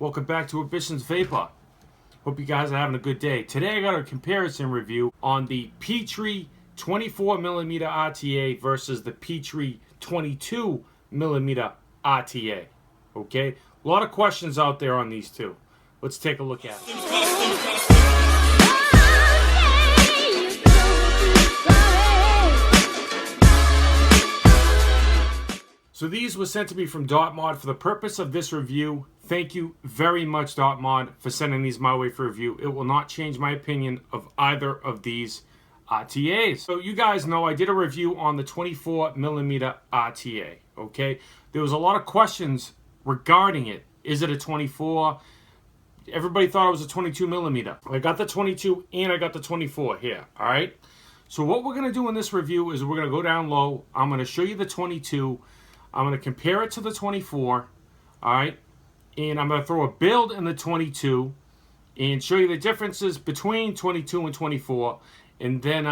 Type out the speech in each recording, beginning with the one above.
Welcome back to AmbitionZ VapeR. Hope you guys are having a good day. Today I got a comparison review on the Petri 24mm RTA versus the Petri 22mm RTA. Okay? A lot of questions out there on these two. Let's take a look at it. So these were sent to me from DOTMOD for the purpose of this review. Thank you very much, DOTMOD, for sending these my way for review. It will not change my opinion of either of these RTAs. So you guys know I did a review on the 24mm RTA, okay? There was a lot of questions regarding it. Is it a 24? Everybody thought it was a 22mm. I got the 22 and I got the 24 here, all right? So what we're gonna do in this review is we're gonna go down low. I'm gonna show you the 22. I'm going to compare it to the 24, all right? And I'm going to throw a build in the 22 and show you the differences between 22 and 24. And then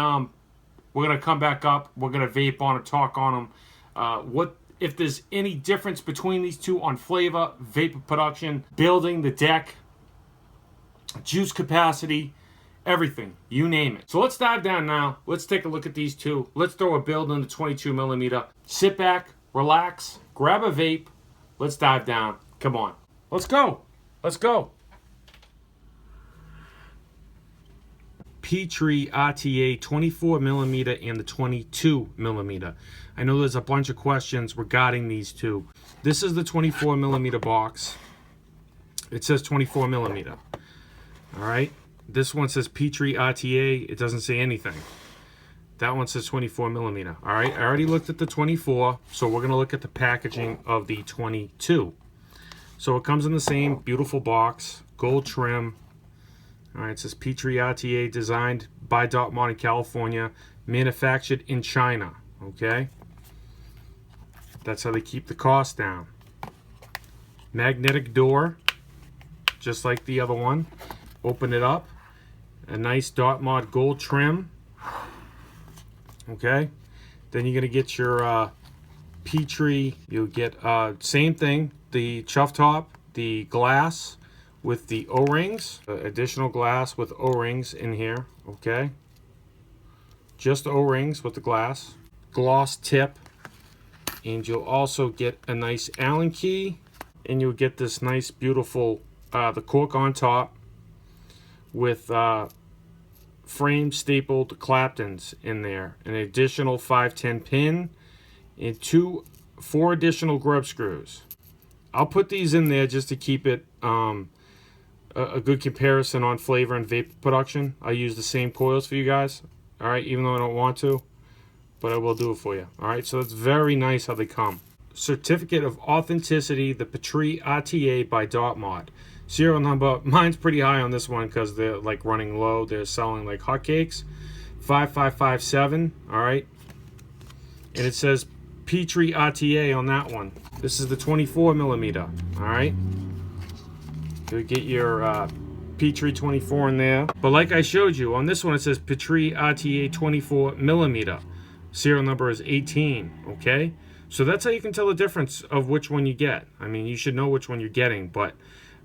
we're going to come back up. We're going to vape on and talk on them. What if there's any difference between these two on flavor, vapor production, building the deck, juice capacity, everything, you name it. So let's dive down now. Let's take a look at these two. Let's throw a build in the 22mm. Sit back, relax, grab a vape. Let's dive down. Come on. Let's go. Let's go. Petri RTA 24mm and the 22mm. I know there's a bunch of questions regarding these two. This is the 24mm box. It says 24mm. All right. This one says Petri RTA. It doesn't say anything. That one says 24mm. All right, I already looked at the 24, so we're going to look at the packaging of the 22. So it comes in the same beautiful box, gold trim. All right, it says Petri RTA, designed by DOTMOD in California, manufactured in China. Okay, that's how they keep the cost down. Magnetic door, just like the other one. Open it up. A nice DOTMOD gold trim. Okay, then you're gonna get your Petri. You'll get same thing, the chuff top, the glass with the O-rings, additional glass with O-rings in here. Okay, just O-rings with the glass, gloss tip, and you'll also get a nice Allen key, and you'll get this nice beautiful the cork on top with frame stapled Claptons in there, an additional 510 pin, and 4 additional grub screws. I'll put these in there just to keep it a good comparison on flavor and vapor production. I use the same coils for you guys, all right, even though I don't want to, but I will do it for you. All right, so it's very nice how they come. Certificate of Authenticity, the Petri RTA by DOTMOD. Serial number, mine's pretty high on this one because they're like running low. They're selling like hotcakes. 5557, all right. And it says Petri RTA on that one. This is the 24mm, all right. You get your Petri 24 in there. But like I showed you, on this one it says Petri RTA 24mm. Serial number is 18, okay. So that's how you can tell the difference of which one you get. I mean, you should know which one you're getting, but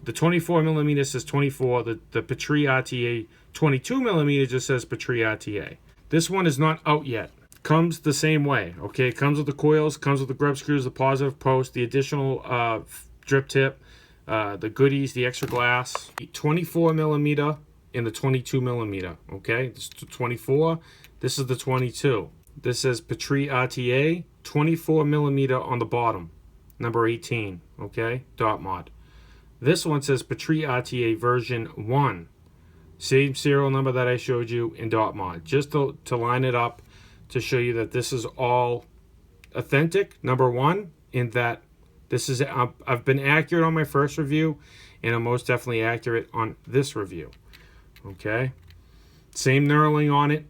the 24mm says 24. The Petri RTA 22mm just says Petri RTA. This one is not out yet. Comes the same way, okay? Comes with the coils, comes with the grub screws, the positive post, the additional drip tip, the goodies, the extra glass. The 24mm and the 22mm, okay? This is the 24. This is the 22. This says Petri RTA 24mm on the bottom, number 18, okay? DOTMOD. This one says Petri RTA version 1. Same serial number that I showed you in DOTMOD. Just to line it up to show you that this is all authentic, number 1, in that this is, I've been accurate on my first review, and I'm most definitely accurate on this review. Okay? Same knurling on it.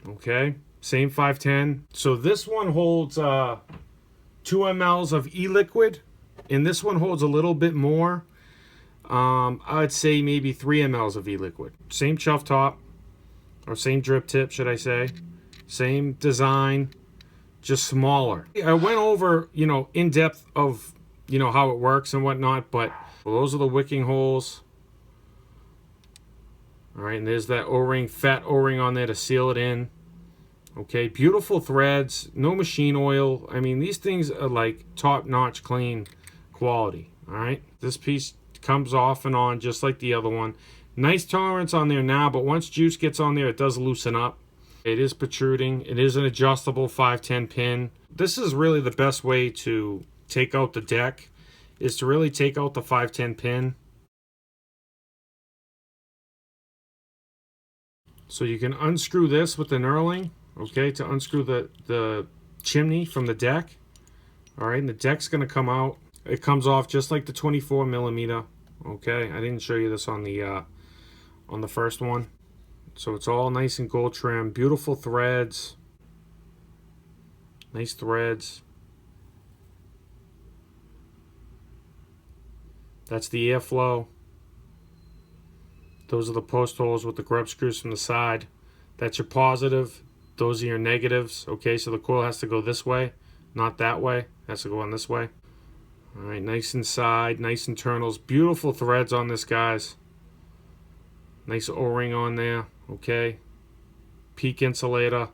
Okay? Same 510. So this one holds 2 mLs of e-liquid, and this one holds a little bit more. I'd say maybe 3 mLs of e-liquid. Same chuff top, or same drip tip, should I say. Same design, just smaller. I went over, in depth of, how it works and whatnot, but Well, those are the wicking holes. All right, and there's that O-ring, fat O-ring on there to seal it in. Okay, beautiful threads, no machine oil. I mean, these things are like top-notch clean quality. All right, this piece comes off and on just like the other one. Nice tolerance on there now, but once juice gets on there, it does loosen up. It is protruding. It is an adjustable 510 pin. This is really the best way to take out the deck, is to really take out the 510 pin. So you can unscrew this with the knurling, okay, to unscrew the chimney from the deck. All right, and the deck's going to come out. It comes off just like the 24 millimeter. Okay, I didn't show you this on the first one. So it's all nice and gold trim, beautiful threads, nice threads. That's the airflow. Those are the post holes with the grub screws from the side. That's your positive. Those are your negatives. Okay, so the coil has to go this way, not that way. It has to go on this way. All right, nice inside, nice internals. Beautiful threads on this, guys. Nice O-ring on there. Okay, peak insulator. All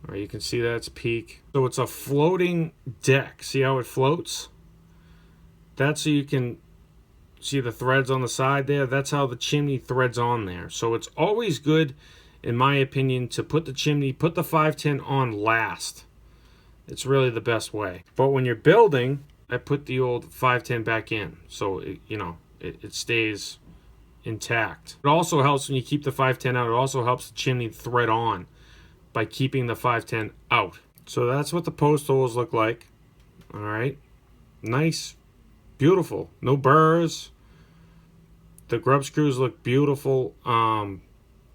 right, you can see that's peak. So it's a floating deck. See how it floats? That's so you can see the threads on the side there. That's how the chimney threads on there. So it's always good, in my opinion, to put the chimney, put the 510 on last. It's really the best way. But when you're building, I put the old 510 back in, so it stays intact. It also helps when you keep the 510 out. It also helps the chimney thread on by keeping the 510 out. So that's what the post holes look like. All right, nice, beautiful, no burrs. The grub screws look beautiful.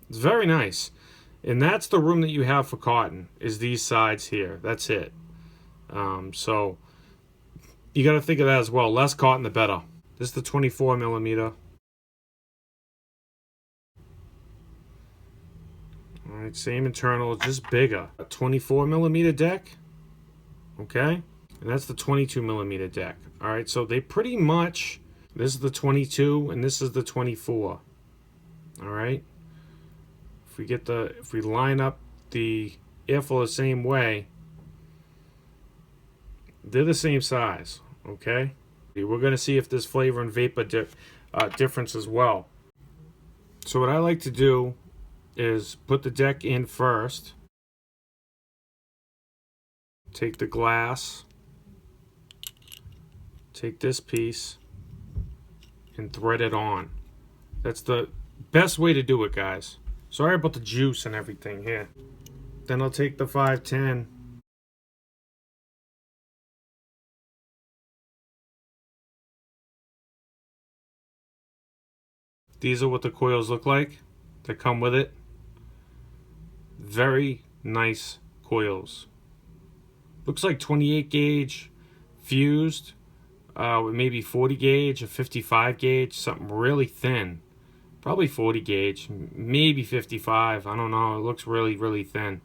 It's very nice. And that's the room that you have for cotton, is these sides here. That's it. So you got to think of that as well. Less cotton, the better. This is the 24 millimeter. All right, same internal, just bigger. A 24 millimeter deck. Okay. And that's the 22 millimeter deck. All right, so they pretty much, this is the 22 and this is the 24. All right. If we line up the airflow the same way, they're the same size. Okay. We're going to see if there's flavor and vapor difference as well. So what I like to do is put the deck in first. Take the glass. Take this piece and thread it on. That's the best way to do it, guys. Sorry about the juice and everything here. Then I'll take the 510. These are what the coils look like that come with it. Very nice coils. Looks like 28 gauge fused with maybe 40 gauge or 55 gauge, something really thin. Probably 40 gauge, maybe 55. I don't know. It looks really, really thin.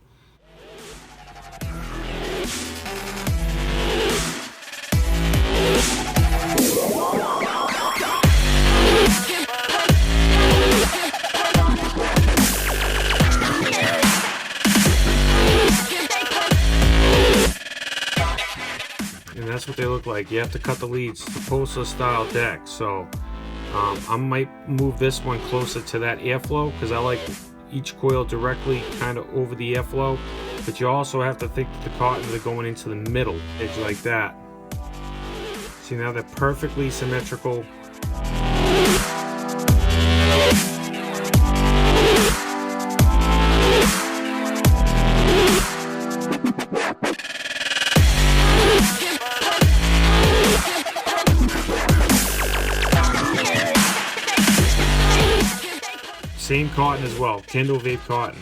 And that's what they look like. You have to cut the leads. The poster style deck. So I might move this one closer to that airflow because I like each coil directly kind of over the airflow. But you also have to think that the cottons are going into the middle edge like that. See, now they're perfectly symmetrical. Same cotton as well, Kindle Vape cotton.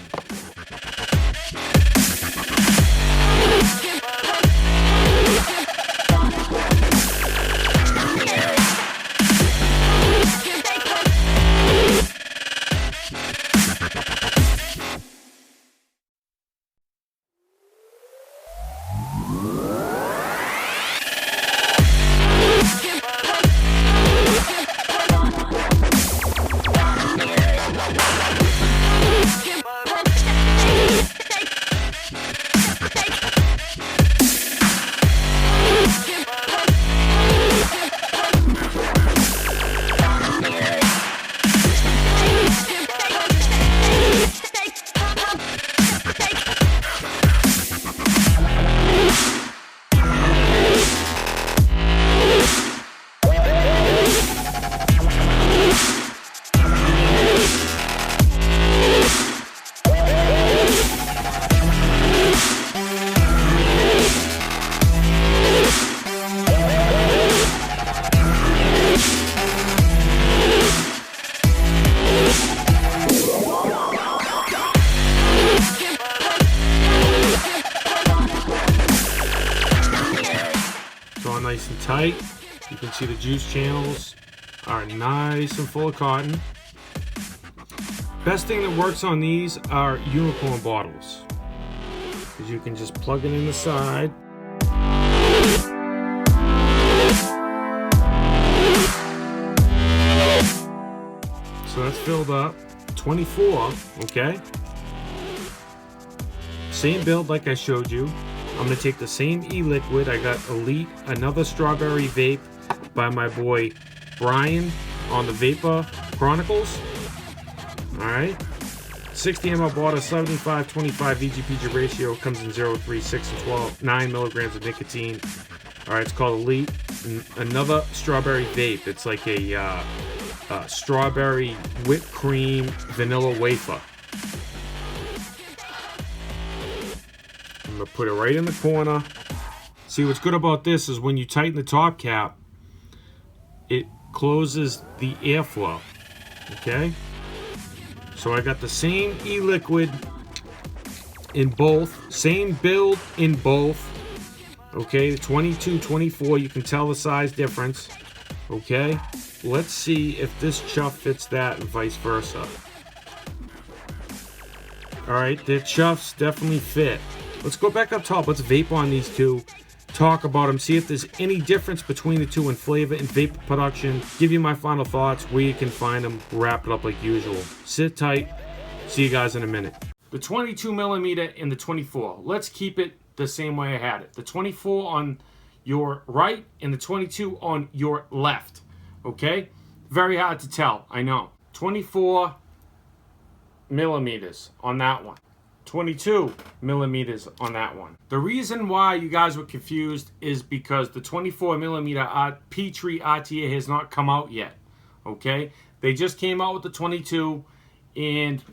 tight. You can see the juice channels are nice and full of cotton. Best thing that works on these are unicorn bottles, because you can just plug it in the side. So that's filled up. 24, okay? Same build like I showed you. I'm gonna take the same e-liquid. I got Elite, another strawberry vape by my boy Brian on the VapeR Chronicles. All right, 60 ml bottle, 75-25 VG/PG ratio, comes in 0, 3, 6, and 12, 9 milligrams of nicotine. All right, it's called Elite. Another strawberry vape. It's like a strawberry whipped cream vanilla wafer. I'm gonna put it right in the corner. See, what's good about this is when you tighten the top cap, it closes the airflow. Okay, so I got the same e-liquid in both, same build in both. Okay, the 22, 24, you can tell the size difference. Okay, let's see if this chuff fits that and vice versa. All right, the chuffs definitely fit. Let's go back up top. Let's vape on these two, talk about them, see if there's any difference between the two in flavor and vapor production, give you my final thoughts, where you can find them, wrap it up like usual. Sit tight. See you guys in a minute. The 22 millimeter and the 24. Let's keep it the same way I had it. The 24 on your right and the 22 on your left. Okay? Very hard to tell, I know. 24 millimeters on that one. 22 millimeters on that one. The reason why you guys were confused is because the 24 millimeter Petri RTA has not come out yet. Okay? They just came out with the 22 and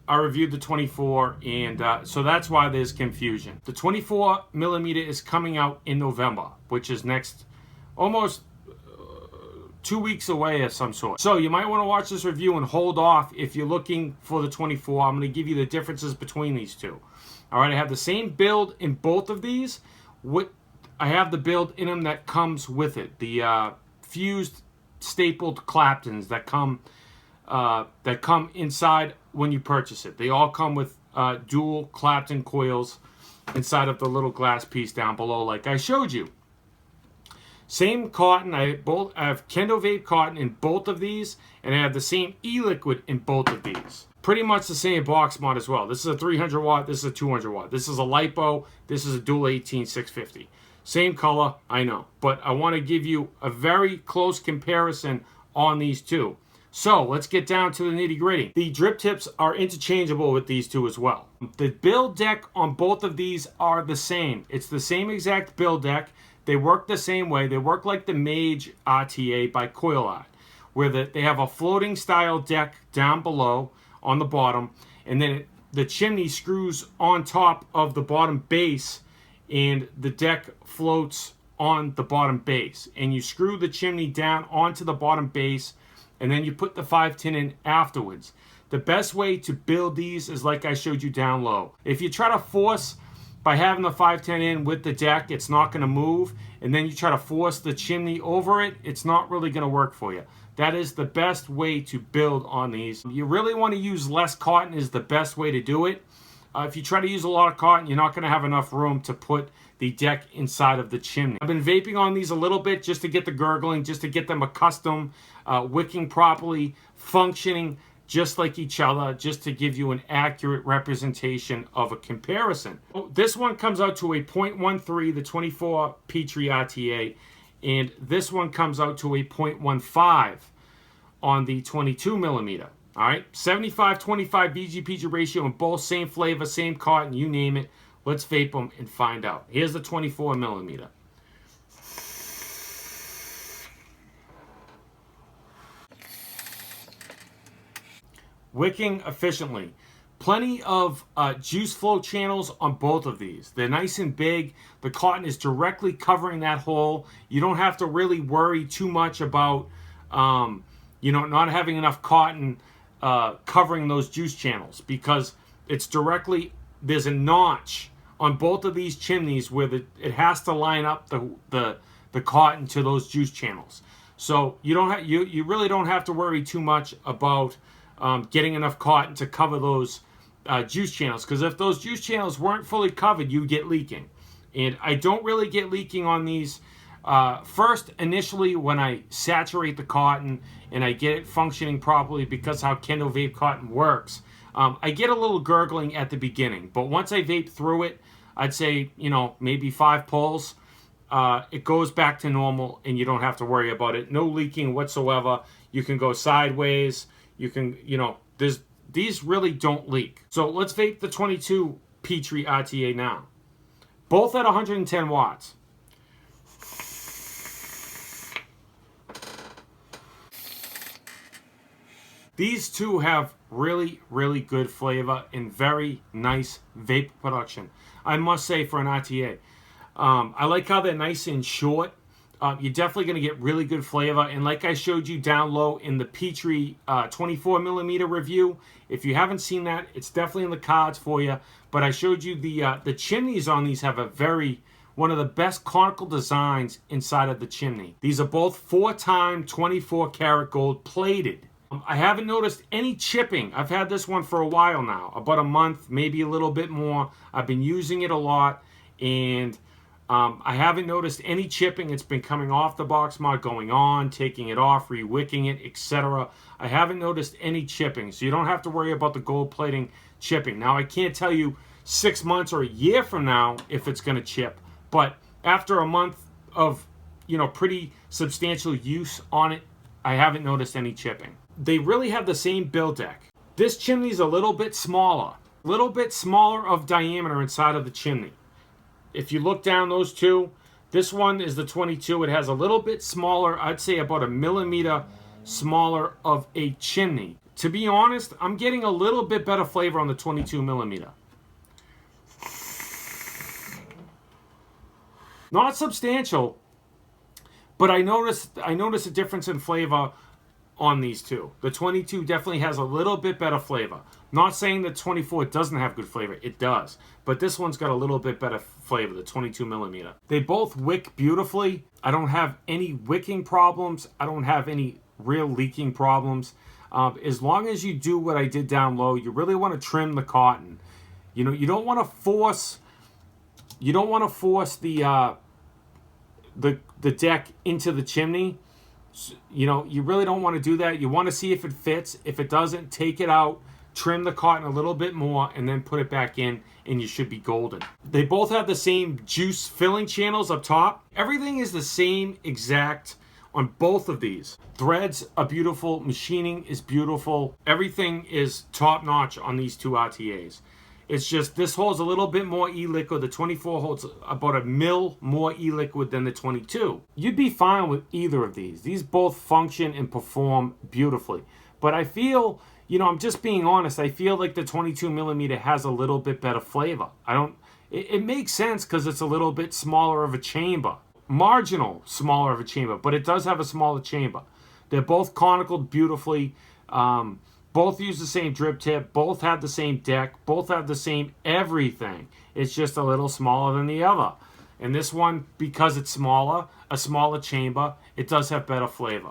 I reviewed the 24, and so that's why there's confusion. The 24 millimeter is coming out in November, which is next, almost 2 weeks away of some sort. So you might want to watch this review and hold off if you're looking for the 24. I'm going to give you the differences between these two. All right, I have the same build in both of these. I have the build in them that comes with it. The fused stapled Claptons that come inside when you purchase it. They all come with dual Clapton coils inside of the little glass piece down below, like I showed you. Same cotton. I have Kendo Vape cotton in both of these, and I have the same e-liquid in both of these. Pretty much the same box mod as well. This is a 300 watt. This is a 200 watt. This is a LiPo. This is a dual 18650. Same color, I know, but I want to give you a very close comparison on these two. So let's get down to the nitty gritty. The drip tips are interchangeable with these two as well. The build deck on both of these are the same. It's the same exact build deck. They work the same way. They work like the Mage RTA by Coils, where they have a floating style deck down below on the bottom, and then the chimney screws on top of the bottom base, and the deck floats on the bottom base. And you screw the chimney down onto the bottom base, and then you put the 510 in afterwards. The best way to build these is like I showed you down low. If you try to force by having the 510 in with the deck, it's not going to move, and then you try to force the chimney over it, it's not really going to work for you. That is the best way to build on these. You really want to use less cotton is the best way to do it. If you try to use a lot of cotton, you're not going to have enough room to put the deck inside of the chimney. I've been vaping on these a little bit just to get the gurgling, just to get them accustomed, wicking properly, functioning just like each other, just to give you an accurate representation of a comparison. This one comes out to a 0.13, the 24 Petri RTA, and this one comes out to a 0.15 on the 22 millimeter. All right, 75-25 VG/PG ratio in both, same flavor, same cotton, you name it. Let's vape them and find out. Here's the 24 millimeter. Wicking efficiently. Plenty of juice flow channels on both of these. They're nice and big. The cotton is directly covering that hole. You don't have to really worry too much about not having enough cotton covering those juice channels, because it's directly, there's a notch on both of these chimneys where it has to line up the cotton to those juice channels. So you really don't have to worry too much about getting enough cotton to cover those juice channels, because if those juice channels weren't fully covered, you get leaking. And I don't really get leaking on these. First, initially, when I saturate the cotton and I get it functioning properly, because how Kendo vape cotton works, I get a little gurgling at the beginning. But once I vape through it, I'd say, maybe 5 pulls, it goes back to normal and you don't have to worry about it. No leaking whatsoever. You can go sideways. You can, these really don't leak. So let's vape the 22 Petri RTA now. Both at 110 watts. These two have really, really good flavor and very nice vape production, I must say, for an RTA. I like how they're nice and short. You're definitely going to get really good flavor. And like I showed you down low in the Petri 24mm review, if you haven't seen that, it's definitely in the cards for you. But I showed you the chimneys on these have one of the best conical designs inside of the chimney. These are both 4x 24 karat gold plated. I haven't noticed any chipping. I've had this one for a while now, about a month, maybe a little bit more. I've been using it a lot, and I haven't noticed any chipping. It's been coming off the box mod, going on, taking it off, re-wicking it, etc. I haven't noticed any chipping, so you don't have to worry about the gold plating chipping. Now, I can't tell you 6 months or a year from now if it's going to chip, but after a month of pretty substantial use on it, I haven't noticed any chipping. They really have the same build deck. This chimney's a little bit smaller of diameter inside of the chimney. If you look down those two, this one is the 22. It has a little bit smaller, I'd say about 1 millimeter smaller of a chimney. To be honest, I'm getting a little bit better flavor on the 22 millimeter. Not substantial, but I noticed a difference in flavor on these two. The 22 definitely has a little bit better flavor. Not saying that 24 doesn't have good flavor. It does. But this one's got a little bit better flavor, the 22 millimeter. They both wick beautifully. I don't have any wicking problems. I don't have any real leaking problems. As long as you do what I did down low, you really want to trim the cotton. You don't want to force the deck into the chimney. You really don't want to do that. You want to see if it fits. If it doesn't, take it out, trim the cotton a little bit more, and then put it back in, and you should be golden. They both have the same juice filling channels up top. Everything is the same exact on both of these. Threads are beautiful. Machining is beautiful. Everything is top notch on these two RTAs. It's just this holds a little bit more e-liquid. The 24 holds about 1 mil more e-liquid than the 22. You'd be fine with either of these. These both function and perform beautifully. But I feel, I'm just being honest, I feel like the 22 millimeter has a little bit better flavor. It makes sense because it's a little bit smaller of a chamber. Marginal smaller of a chamber, but it does have a smaller chamber. They're both conicaled beautifully. Both use the same drip tip. Both have the same deck. Both have the same everything. It's just a little smaller than the other. And this one, because it's smaller, a smaller chamber, it does have better flavor.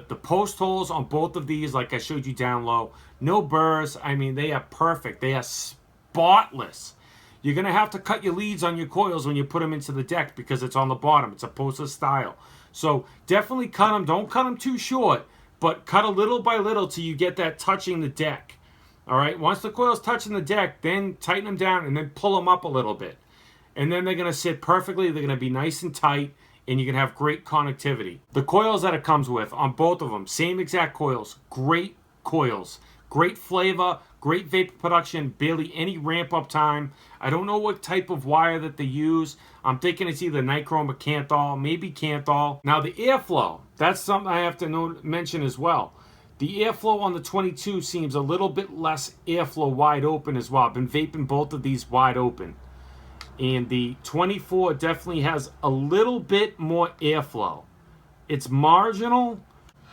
The post holes on both of these, like I showed you down low, no burrs. I mean, they are perfect. They are spotless. You're going to have to cut your leads on your coils when you put them into the deck because it's on the bottom. It's a poster style. So definitely cut them. Don't cut them too short. But cut a little by little till you get that touching the deck. All right? Once the coil's touching the deck, then tighten them down and then pull them up a little bit. And then they're going to sit perfectly. They're going to be nice and tight, and you can have great connectivity. The coils that it comes with on both of them, same exact coils. Great coils. Great flavor, great vapor production, barely any ramp up time. I don't know what type of wire that they use. I'm thinking it's either nichrome or Kanthal, maybe Kanthal. Now the airflow, that's something I have to mention as well. The airflow on the 22 seems a little bit less airflow wide open as well. I've been vaping both of these wide open. And the 24 definitely has a little bit more airflow. It's marginal.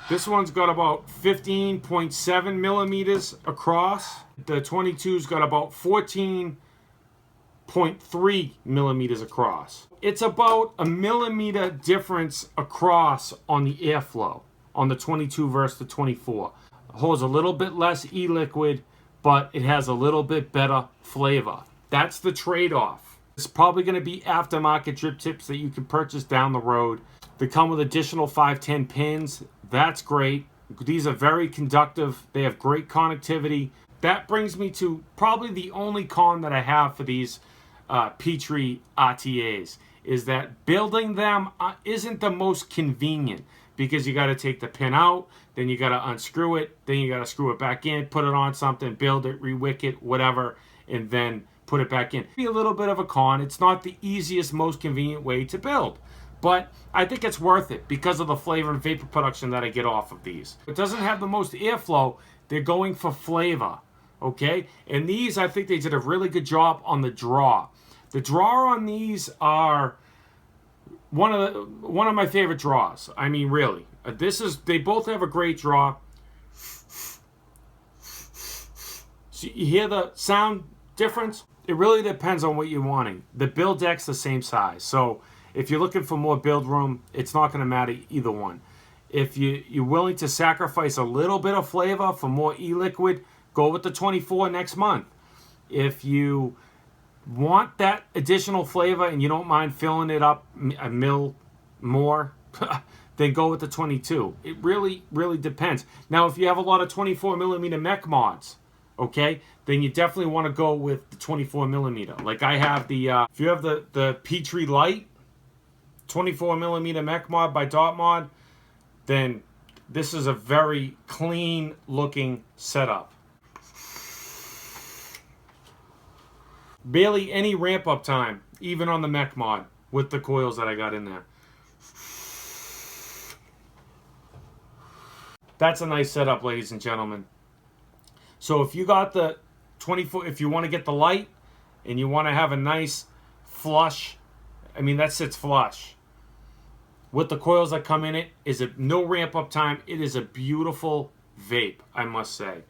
This one's got about 15.7 millimeters across. The 22's got about 14.3 millimeters across. It's about a millimeter difference across on the airflow on the 22 versus the 24. It holds a little bit less e-liquid, but it has a little bit better flavor. That's the trade-off. It's probably going to be aftermarket drip tips that you can purchase down the road. They come with additional 510 pins. That's great. These are very conductive. They have great connectivity. That brings me to probably the only con that I have for these Petri RTAs is that building them isn't the most convenient because you got to take the pin out, then you got to unscrew it, then you got to screw it back in, put it on something, build it, re-wick it, whatever, and then put it back in. Be a little bit of a con. It's not the easiest, most convenient way to build, but I think it's worth it because of the flavor and vapor production that I get off of these. It doesn't have the most airflow. They're going for flavor, okay? And these, I think they did a really good job on the draw. The draw on these are one of my favorite draws. I mean, really. They both have a great draw. So you hear the sound difference? It really depends on what you're wanting. The build deck's the same size. So if you're looking for more build room, it's not going to matter either one. If you're willing to sacrifice a little bit of flavor for more e-liquid, go with the 24 next month. If you want that additional flavor and you don't mind filling it up a mil more, then go with the 22. It really, really depends. Now, if you have a lot of 24 millimeter mech mods, okay, then you definitely want to go with the 24 millimeter. Like I have the, if you have the Petri Light 24 millimeter mech mod by DOTMOD, then this is a very clean looking setup. Barely any ramp up time, even on the mech mod with the coils that I got in there. That's a nice setup, ladies and gentlemen. So if you got the 24, if you want to get the light and you want to have a nice flush, I mean that sits flush. With the coils that come in it, is a no ramp up time. It is a beautiful vape, I must say.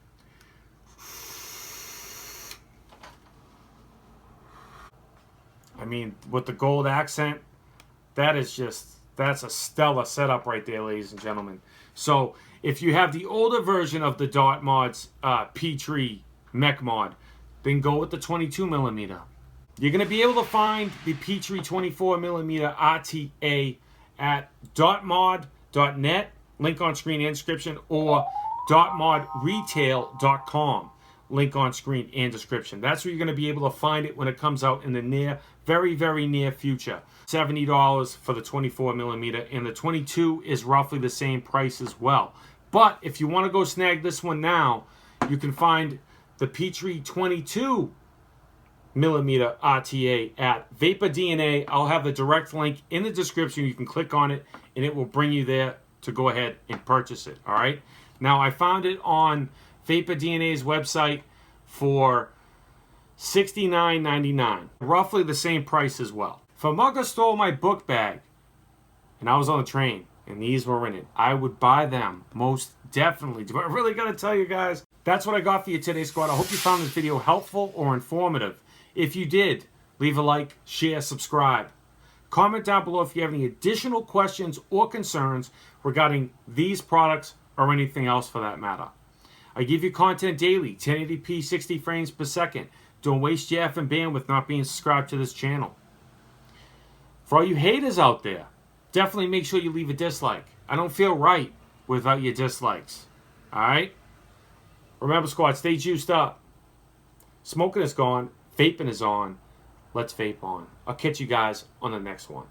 I mean, with the gold accent, that's a stellar setup right there, ladies and gentlemen. So if you have the older version of the DOTMOD's Petri mech mod, then go with the 22 millimeter. You're going to be able to find the Petri 24 millimeter RTA at dotmod.net, link on screen and description, or dotmodretail.com, link on screen and description. That's where you're going to be able to find it when it comes out in the very, very near future. $70 for the 24 millimeter, and the 22 is roughly the same price as well. But if you want to go snag this one now, you can find the Petri 22 millimeter RTA at VapeR DNA. I'll have the direct link in the description. You can click on it and it will bring you there to go ahead and purchase it. All right. Now I found it on VapeR DNA's website for $69.99, roughly the same price as well. If a mugger stole my book bag and I was on the train and these were in it, I would buy them most definitely. Do I really gotta tell you guys? That's what I got for you today, squad. I hope you found this video helpful or informative. If you did, leave a like, share, subscribe. Comment down below if you have any additional questions or concerns regarding these products or anything else for that matter. I give you content daily, 1080p, 60 frames per second. Don't waste your effing bandwidth not being subscribed to this channel. For all you haters out there, definitely make sure you leave a dislike. I don't feel right without your dislikes. Alright? Remember, squad, stay juiced up. Smoking is gone. Vaping is on. Let's vape on. I'll catch you guys on the next one.